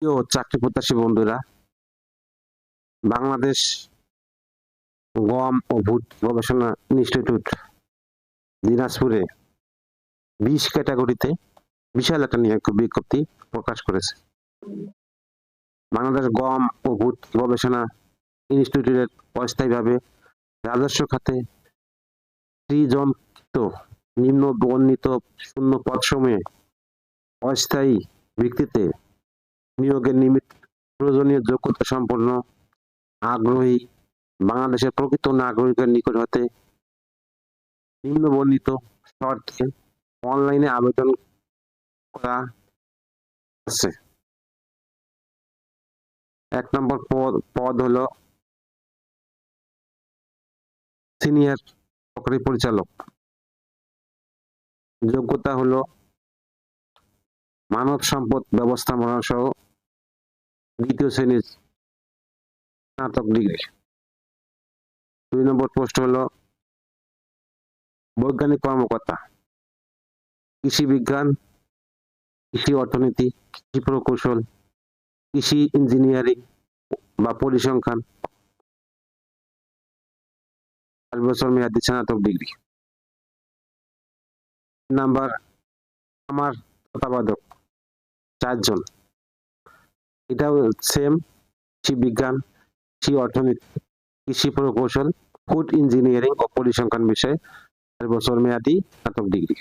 প্রিয় চাকরি প্রত্যাশী বন্ধুরা, বাংলাদেশ গম ও ভুট গবেষণা ইনস্টিটিউট দিনাজপুরে 20 ক্যাটাগরিতে বিশাল একটা নিয়োগ বিজ্ঞপ্তি প্রকাশ করেছে। বাংলাদেশ গম ও ভুট গবেষণা ইনস্টিটিউটের অস্থায়ীভাবে রাজস্ব খাতে সৃজনকৃত নিম্ন বর্ণিত শূন্য পদসমূহে অস্থায়ী ভিত্তিতে নিয়োগের নিমিত্ত প্রয়োজনীয় যোগ্যতা সম্পন্ন আগ্রহী বাংলাদেশের প্রকৃত নাগরিকের নিকট হতে নিম্ন বর্ণিত শর্তে অনলাইনে আবেদন করা আছে। 1 নম্বর পদ হলো সিনিয়র সহকারী পরিচালক। যোগ্যতা হলো মানব সম্পদ ব্যবস্থাপনা সহ 2য় শ্রেণীর স্নাতক ডিগ্রি। 2 নম্বর পোস্ট হলো বৈজ্ঞানিক কর্মকর্তা, কৃষি বিজ্ঞান, কৃষি অর্থনীতি, কৃষি প্রকৌশল, কৃষি ইঞ্জিনিয়ারিং বা পরিসংখ্যান, 5 বছর মেয়াদী স্নাতক ডিগ্রি। নাম্বার আমার তত্ত্বাবধায়ক 4 জন। এটাও সেম, কৃষি বিজ্ঞান, কৃষি অর্থনীতি, কৃষি প্রকৌশল, ফুড ইঞ্জিনিয়ারিং ও পরিসংখ্যান বিষয়ে 4 বছর মেয়াদী স্নাতক ডিগ্রি।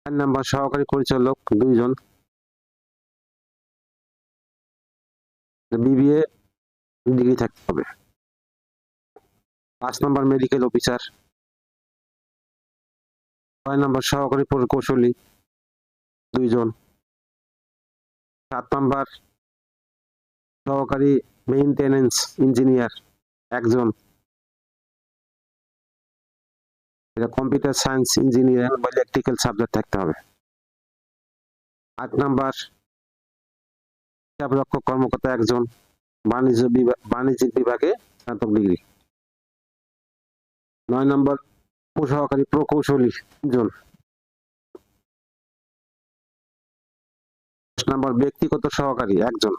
4 নাম্বার সহকারী পরিচালক 2 জন, বিবিএ ডিগ্রি থাকতে হবে। 5 নাম্বার মেডিকেল অফিসার। 6 নাম্বার সহকারী প্রকৌশলী 2 জন। 7 নাম্বার সহকারী মেইনটেনেন্স ইঞ্জিনিয়ার 1 জন। এটা কম্পিউটার সায়েন্স ইঞ্জিনিয়ারিং বা ইলেকট্রিক্যাল সাবজেক্ট থাকতে হবে। 8 নাম্বার হিসাবরক্ষক কর্মকর্তা 1 জন, বাণিজ্যিক বিভাগে স্নাতক ডিগ্রি। 9 নম্বর সহকারী প্রকৌশলী 3 জন। 10 নম্বর ব্যক্তিগত সহকারী 1 জন,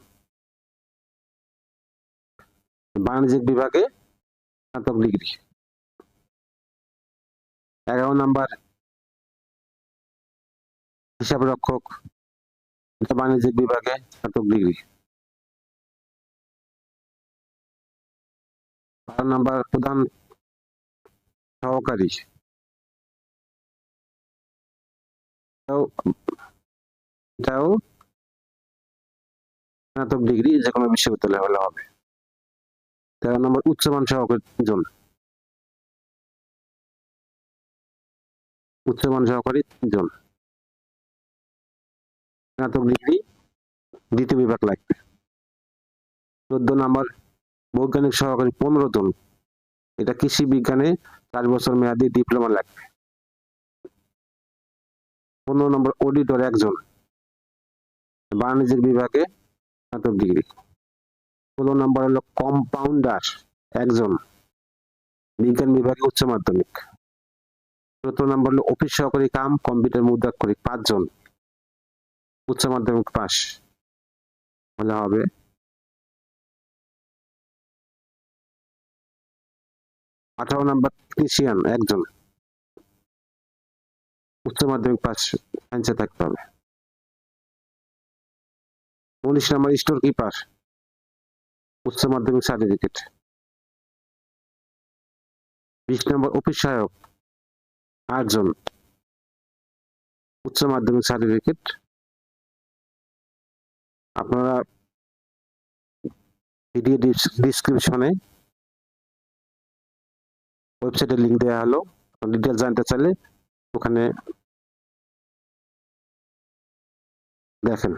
বাণিজ্যিক বিভাগে স্নাতক ডিগ্রি। 11 নম্বর হিসাবরক্ষক, বাণিজ্যিক বিভাগে স্নাতক ডিগ্রি। 12 নম্বর প্রধান সহকারী, এটাও স্নাতক ডিগ্রি, যে কোনো বিশ্ববিদ্যালয় হলে হবে। 13 নম্বর উচ্চমান সহকারী 3 জন, উচ্চমান সহকারী 3 জন, স্নাতক ডিগ্রি, দ্বিতীয় বিভাগ লাগবে। 14 নম্বর বৈজ্ঞানিক সহকারী 15 জন, এটা কৃষি বিজ্ঞানে 4 বছর মেয়াদী ডিপ্লোমা লাগবে। 15 নম্বর অডিটর 1 জন, বাণিজ্যিক বিভাগে স্নাতক ডিগ্রি। 16 নম্বর হলো কম্পাউন্ডার 1 জন, বিজ্ঞান বিভাগে উচ্চ মাধ্যমিক। 17 নম্বর হলো অফিস সহকারী কাম কম্পিউটার মুদ্রাক্ষরিক 5 জন, উচ্চ মাধ্যমিক পাস হলে হবে। 18 নম্বর টেকনিশিয়ান 1 জন, উচ্চ মাধ্যমিক পাস সায়েন্সে থাকতে হবে। 19 নম্বর স্টোর কিপার, উচ্চ মাধ্যমিক সার্টিফিকেট। 20 নম্বর অফিস সহায়ক 8 জন, উচ্চ মাধ্যমিক সার্টিফিকেট। আপনারা ভিডিও ডিসক্রিপশনে ওয়েবসাইটের লিংক দেওয়া হলো, ডিটেইলস জানতে চাইলে ওখানে দেখেন।